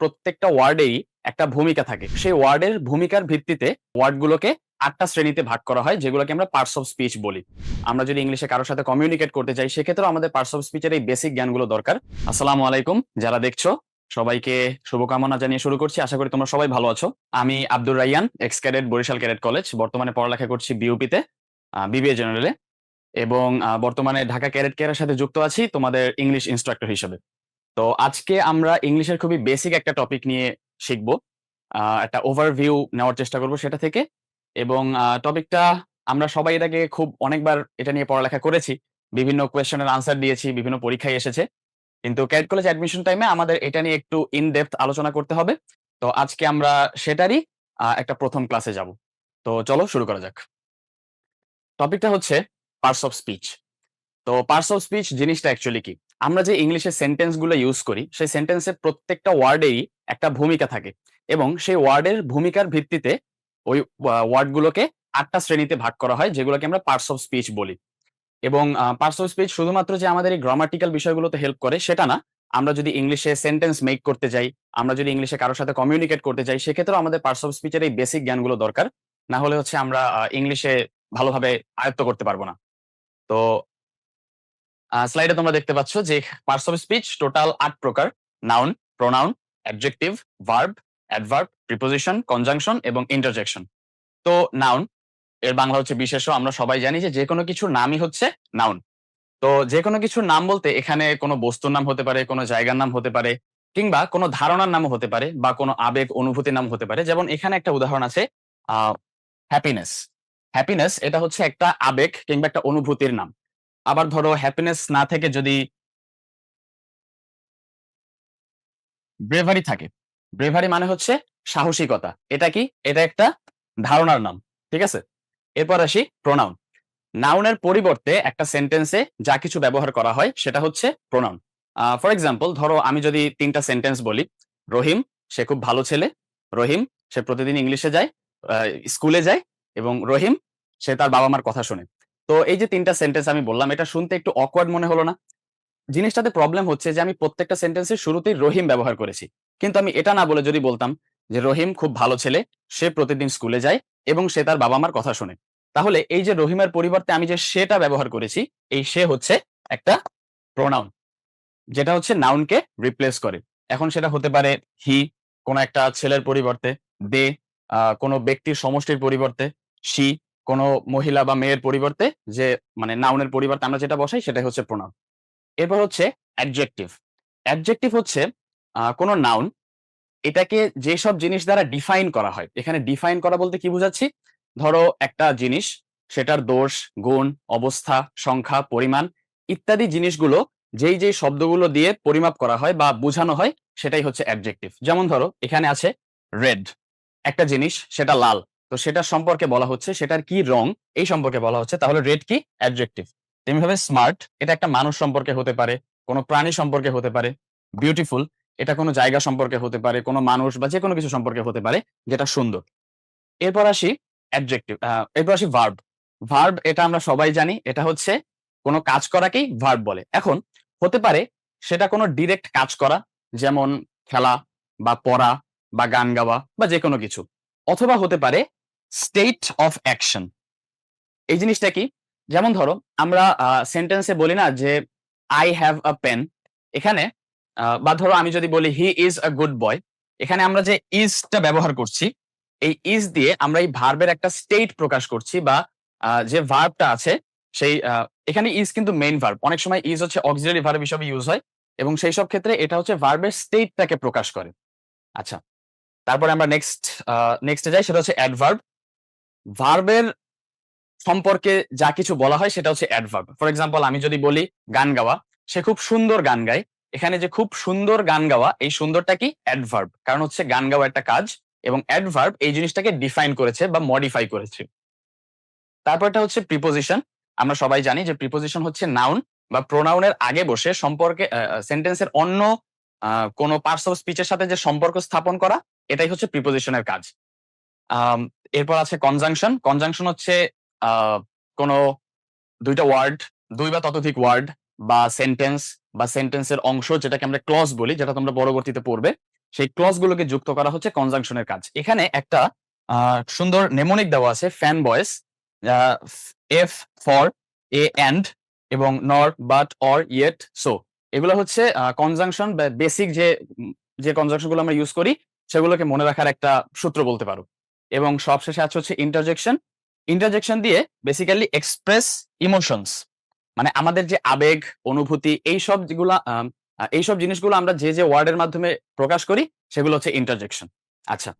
প্রত্যেকটা ওয়ার্ডেরই একটা ভূমিকা থাকে। সেই ওয়ার্ডের ভূমিকার ভিত্তিতে ওয়ার্ডগুলোকে ৮টা শ্রেণীতে ভাগ করা হয়, যেগুলোকে আমরা পার্টস অফ স্পিচ বলি। আমরা যদি ইংলিশে কারো সাথে কমিউনিকেট করতে চাই, সেক্ষেত্রেও আমাদের পার্টস অফ স্পিচের এই বেসিক জ্ঞানগুলো দরকার। আসসালামু আলাইকুম, যারা দেখছো সবাইকে শুভকামনা জানিয়ে শুরু করছি। আশা করি তোমরা সবাই ভালো আছো। আমি Abdur Raiyan, ex cadet, Barishal cadet college. বর্তমানে পড়ালেখা করছি বিউপিতে, বিবিএ জেনারেলে, এবং বর্তমানে ঢাকা ক্যাডেট কেয়ারের সাথে যুক্ত আছি তোমাদের ইংলিশ ইনস্ট্রাক্টর হিসেবে। তো আজকে আমরা ইংলিশের খুবই বেসিক একটা টপিক নিয়ে শিখব। একটা ওভারভিউ নেওয়ার চেষ্টা করব সেটা থেকে। এবং টপিকটা আমরা সবাই এটাকে খুব অনেকবার এটা নিয়ে পড়ালেখা করেছি, বিভিন্ন কোয়েশ্চেনের আনসার দিয়েছি, বিভিন্ন পরীক্ষায় এসেছে। কিন্তু ক্যাডেট কলেজ অ্যাডমিশন টাইমে আমাদের এটা নিয়ে একটু ইন ডেপথ আলোচনা করতে হবে। তো আজকে আমরা সেটারই একটা প্রথম ক্লাসে যাব। তো চলো শুরু করা যাক। টপিকটা হচ্ছে পার্টস অফ স্পিচ। তো পার্টস অফ স্পিচ জিনিসটা অ্যাকচুয়ালি কি? আমরা যে ইংলিশে সেন্টেন্স গুলো ইউজ করি, সেই সেন্টেন্সের প্রত্যেকটা ওয়ার্ডেরই একটা ভূমিকা থাকে, এবং সেই ওয়ার্ডের ভূমিকার ভিত্তিতে ওই ওয়ার্ডগুলোকে ৮টা শ্রেণীতে ভাগ করা হয়, যেগুলোকে আমরা পার্টস অফ স্পিচ বলি। এবং পার্টস অফ স্পিচ শুধুমাত্র যে আমাদের এই গ্রামাটিক্যাল বিষয়গুলোতে হেল্প করে সেটা না। আমরা যদি ইংলিশে সেন্টেন্স মেক করতে যাই, আমরা যদি ইংলিশে কারোর সাথে কমিউনিকেট করতে চাই, সেক্ষেত্রেও আমাদের পার্টস অফ স্পিচের এই বেসিক জ্ঞানগুলো দরকার। না হলে হচ্ছে আমরা ইংলিশে ভালোভাবে আয়ত্ত করতে পারবো না। তো স্লাইডে তোমরা দেখতে পাচ্ছ যে পার্টস অফ স্পিচ টোটাল ৮ প্রকার: noun, pronoun, adjective, verb, adverb, preposition, conjunction এবং ইন্টারজেকশন। তো নাউন এর বাংলা হচ্ছে বিশেষ্য। আমরা সবাই জানি যে কোনো কিছুর নামই হচ্ছে নাউন। তো যে কোনো কিছুর নাম বলতে এখানে কোনো বস্তুর নাম হতে পারে, কোনো জায়গার নাম হতে পারে, কিংবা কোনো ধারণার নামও হতে পারে, বা কোনো আবেগ অনুভূতির নাম হতে পারে। যেমন এখানে একটা উদাহরণ আছে, হ্যাপিনেস। হ্যাপিনেস এটা হচ্ছে একটা আবেগ কিংবা একটা অনুভূতির নাম। আবার ধরো হ্যাপিনেস না থেকে যদি ব্রেভারি থাকে, ব্রেভারি মানে হচ্ছে সাহসিকতা। এটা কি? এটা একটা ধারণার নাম। ঠিক আছে, এরপর আসি প্রোনাউন। নাউনের পরিবর্তে একটা সেন্টেন্সে যা কিছু ব্যবহার করা হয় সেটা হচ্ছে প্রোনাউন। ফর এক্সাম্পল, ধরো আমি যদি ৩টা সেন্টেন্স বলি: রহিম সে খুব ভালো ছেলে, রহিম সে প্রতিদিন ইংলিশে যায়, স্কুলে যায়, এবং রহিম সে তার বাবা মার কথা শোনে। তো এই যে ৩টা সেন্টেন্স আমি বললাম, এটা শুনতে একটু অকওয়ার্ড মনে হলো না? জিনিসটাতে প্রবলেম হচ্ছে যে আমি প্রত্যেকটা সেন্টেন্সের শুরুতেই রহিম ব্যবহার করেছি। কিন্তু আমি এটা না বলে যদি বলতাম যে রহিম খুব ভালো ছেলে, সে প্রতিদিন স্কুলে যায় এবং সে তার বাবা মার কথা শোনে, তাহলে এই যে রহিমের পরিবর্তে আমি যে সেটা ব্যবহার করেছি, এই সে হচ্ছে একটা প্রোনাউন, যেটা হচ্ছে নাউনকে রিপ্লেস করে। এখন সেটা হতে পারে হি কোন একটা ছেলের পরিবর্তে, দে কোনো ব্যক্তির সমষ্টির পরিবর্তে, শি কোনো মহিলা বা মেয়ের পরিবর্তে, যে মানে নাউনের পরিবর্তে আমরা যেটা বসাই সেটাই হচ্ছে প্রোনাউন। এরপর হচ্ছে অ্যাডজেক্টিভ। অ্যাডজেক্টিভ হচ্ছে কোনো নাউন, এটাকে যেসব জিনিস দ্বারা ডিফাইন করা হয়। এখানে ডিফাইন করা বলতে কি বুঝাচ্ছি? ধরো একটা জিনিস, সেটার দোষ, গুণ, অবস্থা, সংখ্যা, পরিমাণ ইত্যাদি জিনিসগুলো যেই শব্দগুলো দিয়ে পরিমাপ করা হয় বা বোঝানো হয়, সেটাই হচ্ছে অ্যাডজেক্টিভ। যেমন ধরো এখানে আছে রেড, একটা জিনিস সেটা লাল, তো সেটার সম্পর্কে বলা হচ্ছে সেটার কি রং, এই সম্পর্কে বলা হচ্ছে, তাহলে রেড কি? অ্যাডজেক্টিভ। তেমনিভাবে স্মার্ট এটা একটা মানুষ সম্পর্কে হতে পারে, কোনো প্রাণী সম্পর্কে হতে পারে। বিউটিফুল এটা কোনো জায়গা সম্পর্কে হতে পারে, কোনো মানুষ বা যে কোনো কিছু সম্পর্কে হতে পারে যেটা সুন্দর। এরপর আসি অ্যাডজেক্টিভ, এরপর আসি ভার্ব। ভার্ব এটা আমরা সবাই জানি, এটা হচ্ছে কোনো কাজ করাকেই ভার্ব বলে। এখন হতে পারে সেটা কোনো ডিরেক্ট কাজ করা, যেমন খেলা বা পড়া বা গান গাওয়া বা যে কোনো কিছু, অথবা হতে পারে স্টেট অফ অ্যাকশন। এই জিনিসটা কি? যেমন ধরো আমরা সেন্টেন্সে বলি না যে আই হ্যাভ আ পেন, এখানে বা ধরো আমি যদি বলি he is a good boy, এখানে আমরা যে ইজটা ব্যবহার করছি, এই ইজ দিয়ে আমরা এই ভার্বের একটা স্টেট প্রকাশ করছি, বা যে ভার্বটা আছে সেই এখানে ইজ কিন্তু মেইন ভার্ব। অনেক সময় ইজ হচ্ছে অক্সিলারি ভার্ব হিসেবে ইউজ হয়, এবং সেই সব ক্ষেত্রে এটা হচ্ছে ভার্বের স্টেটটাকে প্রকাশ করে। আচ্ছা, তারপরে আমরা নেক্সটে যাই, সেটা হচ্ছে অ্যাডভার্ব। ভার্বের সম্পর্কে যা কিছু বলা হয় সেটা হচ্ছে অ্যাডভার্ব। ফর এক্সাম্পল, আমি যদি বলি গান গাওয়া, সে খুব সুন্দর গান গায়, এখানে যে খুব সুন্দর গান গাওয়া, এই সুন্দরটা কি? অ্যাডভার্ব। কারণ হচ্ছে গান গাওয়া একটা কাজ, এবং অ্যাডভার্ব এই জিনিসটাকে ডিফাইন করেছে বা মডিফাই করেছে। তারপরটা হচ্ছে প্রিপোজিশন। আমরা সবাই জানি যে প্রিপোজিশন হচ্ছে নাউন বা প্রোনাউনের আগে বসে সম্পর্কে সেন্টেন্সের অন্য কোনো পার্টস অফ স্পিচের সাথে যে সম্পর্ক স্থাপন করা, এটাই হচ্ছে প্রিপোজিশনের কাজ। আম এরপর আছে কনজাংশন। কনজাংশন হচ্ছে কোনো ২টা ওয়ার্ড, ২ বা ততোধিক ওয়ার্ড বা সেন্টেন্স বা সেন্টেন্সের অংশ, যেটাকে আমরা ক্লজ বলি, যেটা তোমরা পরবর্তীতে পড়বে, সেই ক্লজ গুলোকে যুক্ত করা হচ্ছে কনজাংশনের কাজ। এখানে একটা সুন্দর নেমোনিক দেওয়া আছে, ফ্যান বয়েস, এফ ফর, এ অ্যান্ড, এবং নর, বাট, অর, ইয়েট, সো। এগুলো হচ্ছে কনজাংশন বা বেসিক যে কনজাংশন গুলো আমরা ইউজ করি সেগুলোকে মনে রাখার একটা সূত্র বলতে পারো। এবং সবশেষে আছে হচ্ছে ইন্টারজেকশন। ইন্টারজেকশন দিয়ে বেসিক্যালি এক্সপ্রেস ইমোশনস, মানে আমাদের যে আবেগ, অনুভূতি, এইসব জিনিসগুলো আমরা যে ওয়ার্ডের মাধ্যমে প্রকাশ করি সেগুলো হচ্ছে ইন্টারজেকশন। আচ্ছা,